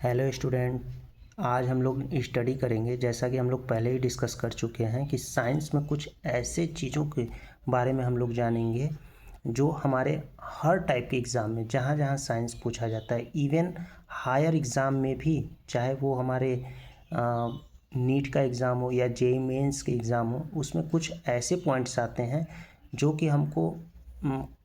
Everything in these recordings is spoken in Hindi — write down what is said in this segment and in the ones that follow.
Hello student. आज हम लोग स्टडी करेंगे, जैसा कि हम लोग पहले ही डिस्कस कर चुके हैं कि साइंस में कुछ ऐसे चीज़ों के बारे में हम लोग जानेंगे जो हमारे हर टाइप के एग्ज़ाम में, जहाँ जहाँ साइंस पूछा जाता है, इवन हायर एग्ज़ाम में भी, चाहे वो हमारे नीट का एग्ज़ाम हो या जेईई मेंस के एग्ज़ाम हो, उसमें कुछ ऐसे पॉइंट्स आते हैं जो कि हमको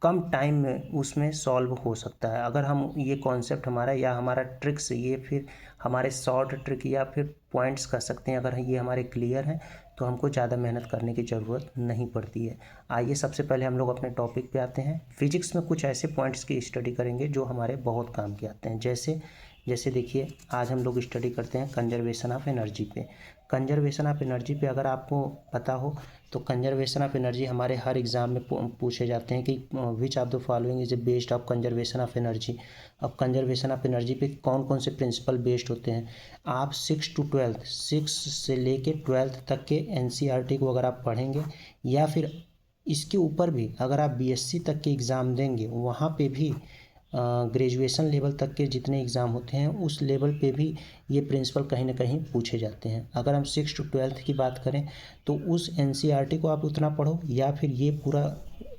कम टाइम में उसमें सॉल्व हो सकता है। अगर हम ये कॉन्सेप्ट हमारा या हमारा ट्रिक्स, ये फिर हमारे शॉर्ट ट्रिक या फिर पॉइंट्स कह सकते हैं, अगर ये हमारे क्लियर हैं तो हमको ज़्यादा मेहनत करने की ज़रूरत नहीं पड़ती है। आइए सबसे पहले हम लोग अपने टॉपिक पे आते हैं। फिजिक्स में कुछ ऐसे पॉइंट्स की स्टडी करेंगे जो हमारे बहुत काम के आते हैं। जैसे जैसे देखिए, आज हम लोग स्टडी करते हैं कंजर्वेशन ऑफ एनर्जी पे। कंजर्वेशन ऑफ एनर्जी पे अगर आपको पता हो तो कंजर्वेशन ऑफ एनर्जी हमारे हर एग्ज़ाम में पूछे जाते हैं कि which of the following is based of conservation of energy. अब कंजर्वेशन ऑफ एनर्जी पे कौन कौन से प्रिंसिपल बेस्ड होते हैं, आप 6 to 12, 6 से लेके 12 तक के एनसीईआरटी को अगर आप पढ़ेंगे, या फिर इसके ऊपर भी अगर आप बीएससी तक के एग्ज़ाम देंगे, वहाँ पे भी ग्रेजुएशन लेवल तक के जितने एग्ज़ाम होते हैं उस लेवल पे भी ये प्रिंसिपल कहीं ना कहीं पूछे जाते हैं। अगर हम 6 to 12 की बात करें तो उस एनसीईआरटी को आप उतना पढ़ो, या फिर ये पूरा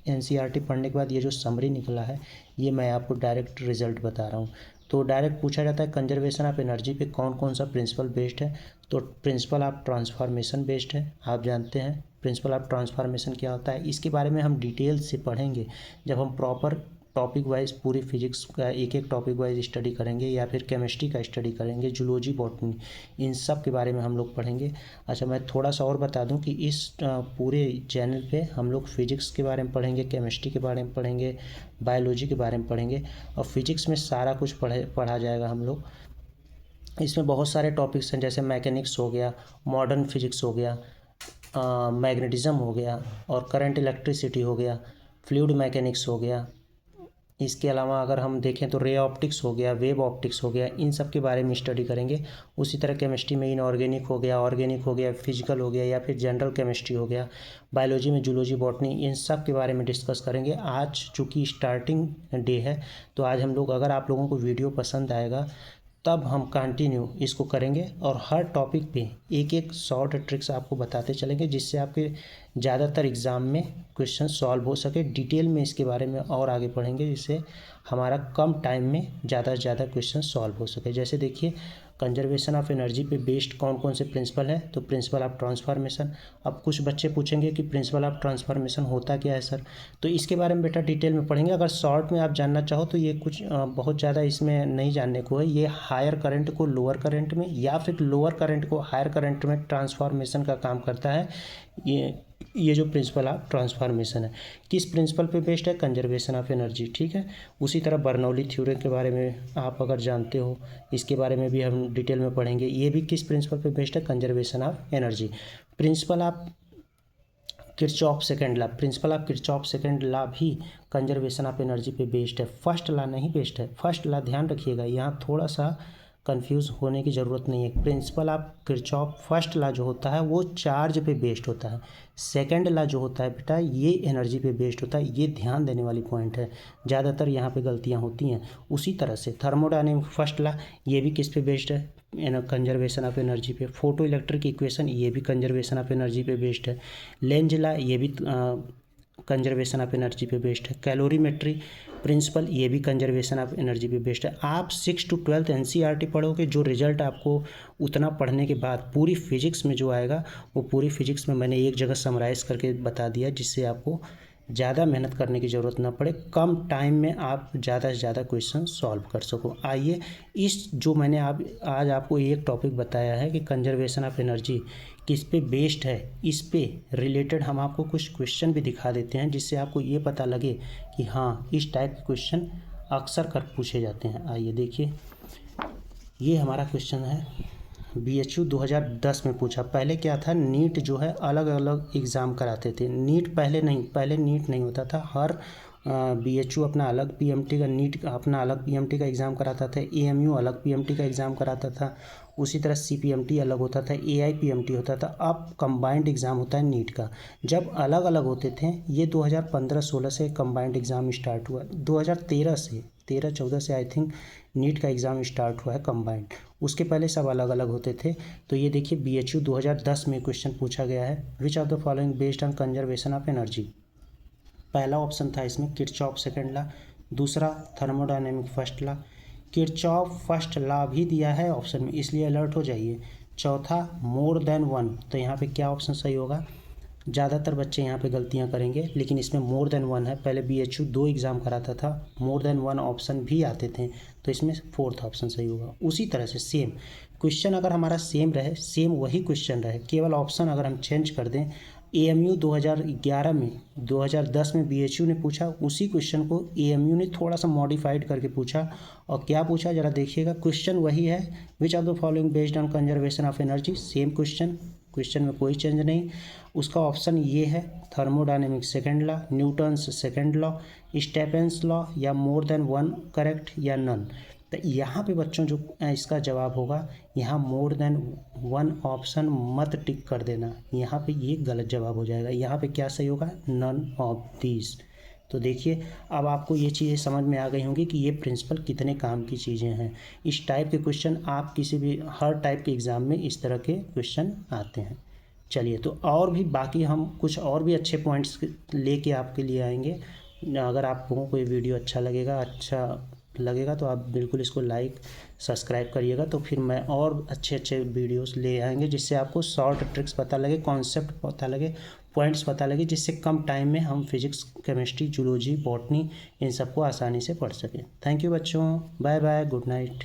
एनसीईआरटी पढ़ने के बाद ये जो समरी निकला है, ये मैं आपको डायरेक्ट रिजल्ट बता रहा हूँ। तो डायरेक्ट पूछा जाता है कंजर्वेशन ऑफ एनर्जी पे कौन कौन सा प्रिंसिपल बेस्ड है, तो प्रिंसिपल ऑफ ट्रांसफॉर्मेशन बेस्ड है। आप जानते हैं प्रिंसिपल ऑफ ट्रांसफॉर्मेशन क्या होता है, इसके बारे में हम डिटेल से पढ़ेंगे जब हम प्रॉपर टॉपिक वाइज पूरी फिजिक्स का एक एक टॉपिक वाइज स्टडी करेंगे, या फिर केमिस्ट्री का स्टडी करेंगे, जूलॉजी, बॉटनी, इन सब के बारे में हम लोग पढ़ेंगे। अच्छा, मैं थोड़ा सा और बता दूं कि इस पूरे चैनल पे हम लोग फिजिक्स के बारे में पढ़ेंगे, केमिस्ट्री के बारे में पढ़ेंगे, बायोलॉजी के बारे में पढ़ेंगे, और फिजिक्स में सारा कुछ पढ़ा जाएगा हम लोग। इसमें बहुत सारे टॉपिक्स हैं, जैसे मैकेनिक्स हो गया, मॉडर्न फिजिक्स हो गया, मैग्नेटिज्म हो गया, और करंट इलेक्ट्रिसिटी हो गया, फ्लूइड मैकेनिक्स हो गया। इसके अलावा अगर हम देखें तो रे ऑप्टिक्स हो गया, वेव ऑप्टिक्स हो गया, इन सब के बारे में स्टडी करेंगे। उसी तरह केमिस्ट्री में इनऑर्गेनिक हो गया, ऑर्गेनिक हो गया, फिजिकल हो गया, या फिर जनरल केमिस्ट्री हो गया, बायोलॉजी में जूलॉजी, बॉटनी, इन सब के बारे में डिस्कस करेंगे। आज चूँकि स्टार्टिंग डे है तो आज हम लोग, अगर आप लोगों को वीडियो पसंद आएगा तब हम कंटिन्यू इसको करेंगे, और हर टॉपिक पे एक एक शॉर्ट ट्रिक्स आपको बताते चलेंगे, जिससे आपके ज़्यादातर एग्ज़ाम में क्वेश्चन सॉल्व हो सके। डिटेल में इसके बारे में और आगे पढ़ेंगे, जिससे हमारा कम टाइम में ज़्यादा से ज़्यादा क्वेश्चन सॉल्व हो सके। जैसे देखिए, कंजर्वेशन ऑफ एनर्जी पे बेस्ड कौन कौन से प्रिंसिपल है, तो प्रिंसिपल ऑफ ट्रांसफॉर्मेशन। अब कुछ बच्चे पूछेंगे कि प्रिंसिपल ऑफ ट्रांसफॉर्मेशन होता क्या है सर, तो इसके बारे में बेटा डिटेल में पढ़ेंगे। अगर शॉर्ट में आप जानना चाहो तो ये कुछ बहुत ज़्यादा इसमें नहीं जानने को है। ये हायर करंट को लोअर करंट में, या फिर लोअर करंट को हायर करंट में ट्रांसफॉर्मेशन का काम करता है। ये जो प्रिंसिपल ऑफ ट्रांसफॉर्मेशन है, किस प्रिंसिपल पे बेस्ड है, कंजर्वेशन ऑफ एनर्जी, ठीक है। उसी तरह बर्नौली थ्योरम के बारे में आप अगर जानते हो, इसके बारे में भी हम डिटेल में पढ़ेंगे। ये भी किस प्रिंसिपल पे बेस्ड है, conservation of energy. Principle of Kirchhoff second law, principle of Kirchhoff second law भी कंजर्वेशन ऑफ एनर्जी पे बेस्ड है। फर्स्ट लॉ नहीं बेस्ड है। फर्स्ट लॉ ध्यान रखिएगा, यहाँ थोड़ा सा कंफ्यूज होने की ज़रूरत नहीं है। Principle of Kirchhoff first law जो होता है वो चार्ज पे बेस्ड होता है। सेकंड लॉ जो होता है बेटा, ये एनर्जी पे बेस्ड होता है। ये ध्यान देने वाली पॉइंट है, ज़्यादातर यहाँ पे गलतियाँ होती हैं। उसी तरह से थर्मोडायनेमिक फर्स्ट लॉ, ये भी किस पे बेस्ड है, कंजर्वेशन ऑफ एनर्जी पे। फोटो इलेक्ट्रिक इक्वेशन, ये भी कंजर्वेशन ऑफ एनर्जी पे बेस्ड है। लेंज लॉ, ये भी कंजर्वेशन ऑफ एनर्जी पे बेस्ड है। कैलोरीमेट्री प्रिंसिपल, ये भी कंजर्वेशन ऑफ एनर्जी पे बेस्ड है। आप 6 to 12 एनसीईआरटी पढ़ोगे, जो रिजल्ट आपको उतना पढ़ने के बाद पूरी फिजिक्स में जो आएगा, वो पूरी फिजिक्स में मैंने एक जगह समराइज़ करके बता दिया, जिससे आपको ज़्यादा मेहनत करने की ज़रूरत ना पड़े, कम टाइम में आप ज़्यादा से ज़्यादा क्वेश्चन सॉल्व कर सको। आइए, इस जो मैंने आज आपको एक टॉपिक बताया है कि कंजर्वेशन ऑफ एनर्जी किस पे बेस्ड है, इस पे रिलेटेड हम आपको कुछ क्वेश्चन भी दिखा देते हैं, जिससे आपको ये पता लगे कि हाँ, इस टाइप के क्वेश्चन अक्सर कर पूछे जाते हैं। आइए देखिए, ये हमारा क्वेश्चन है, बीएचयू 2010 में पूछा। पहले क्या था, नीट जो है अलग अलग एग्ज़ाम कराते थे। पहले नीट नहीं होता था। हर बीएचयू अपना अलग पीएमटी का, नीट अपना अलग पीएमटी का एग्ज़ाम कराता था, एएमयू अलग पीएमटी का एग्ज़ाम कराता था, उसी तरह सीपीएमटी अलग होता था, एआईपीएमटी होता था। अब कंबाइंड एग्ज़ाम होता है नीट का। जब अलग अलग होते थे, ये 2015-16 से कंबाइंड एग्ज़ाम स्टार्ट हुआ। 2013 से 13-14 से आई थिंक नीट का एग्ज़ाम स्टार्ट हुआ है कंबाइंड। उसके पहले सब अलग अलग होते थे। तो ये देखिए BHU 2010 में क्वेश्चन पूछा गया है, which of the following based on conservation of energy. पहला ऑप्शन था इसमें किरचॉफ सेकेंड लॉ, दूसरा thermodynamic first law, Kirchhoff first law भी दिया है ऑप्शन में, इसलिए अलर्ट हो जाइए। चौथा मोर देन वन, तो यहाँ पे क्या ऑप्शन सही होगा। ज़्यादातर बच्चे यहाँ पे गलतियाँ करेंगे, लेकिन इसमें मोर देन वन है। पहले BHU 2 एग्ज़ाम कराता था, मोर देन वन ऑप्शन भी आते थे, तो इसमें फोर्थ ऑप्शन सही होगा। उसी तरह से सेम क्वेश्चन अगर हमारा सेम रहे, सेम वही क्वेश्चन रहे, केवल ऑप्शन अगर हम चेंज कर दें, AMU 2011 में 2010 में BHU ने पूछा, उसी क्वेश्चन को AMU ने थोड़ा सा मॉडिफाइड करके पूछा। और क्या पूछा ज़रा देखिएगा, क्वेश्चन वही है, which of the following based on conservation of energy, same question में कोई चेंज नहीं। उसका ऑप्शन ये है, thermodynamic second law, Newton's second law, Stephens law, या मोर देन वन करेक्ट या नन। तो यहाँ पे बच्चों जो इसका जवाब होगा, यहाँ मोर देन वन ऑप्शन मत टिक कर देना, यहाँ पे ये गलत जवाब हो जाएगा। यहाँ पे क्या सही होगा, नन ऑफ दीज। तो देखिए अब आपको ये चीज़ें समझ में आ गई होंगी कि ये प्रिंसिपल कितने काम की चीज़ें हैं। इस टाइप के क्वेश्चन आप किसी भी हर टाइप के एग्ज़ाम में इस तरह के क्वेश्चन आते हैं। चलिए, तो और भी बाकी हम कुछ और भी अच्छे पॉइंट्स लेके आपके लिए आएंगे। अगर आपको कोई वीडियो अच्छा लगेगा तो आप बिल्कुल इसको लाइक सब्सक्राइब करिएगा, तो फिर मैं और अच्छे अच्छे वीडियोस ले आएंगे, जिससे आपको शॉर्ट ट्रिक्स पता लगे, कॉन्सेप्ट पता लगे, पॉइंट्स पता लगे, जिससे कम टाइम में हम फिजिक्स, केमिस्ट्री, जूलॉजी, बॉटनी इन सबको आसानी से पढ़ सकें। थैंक यू बच्चों, बाय बाय, गुड नाइट।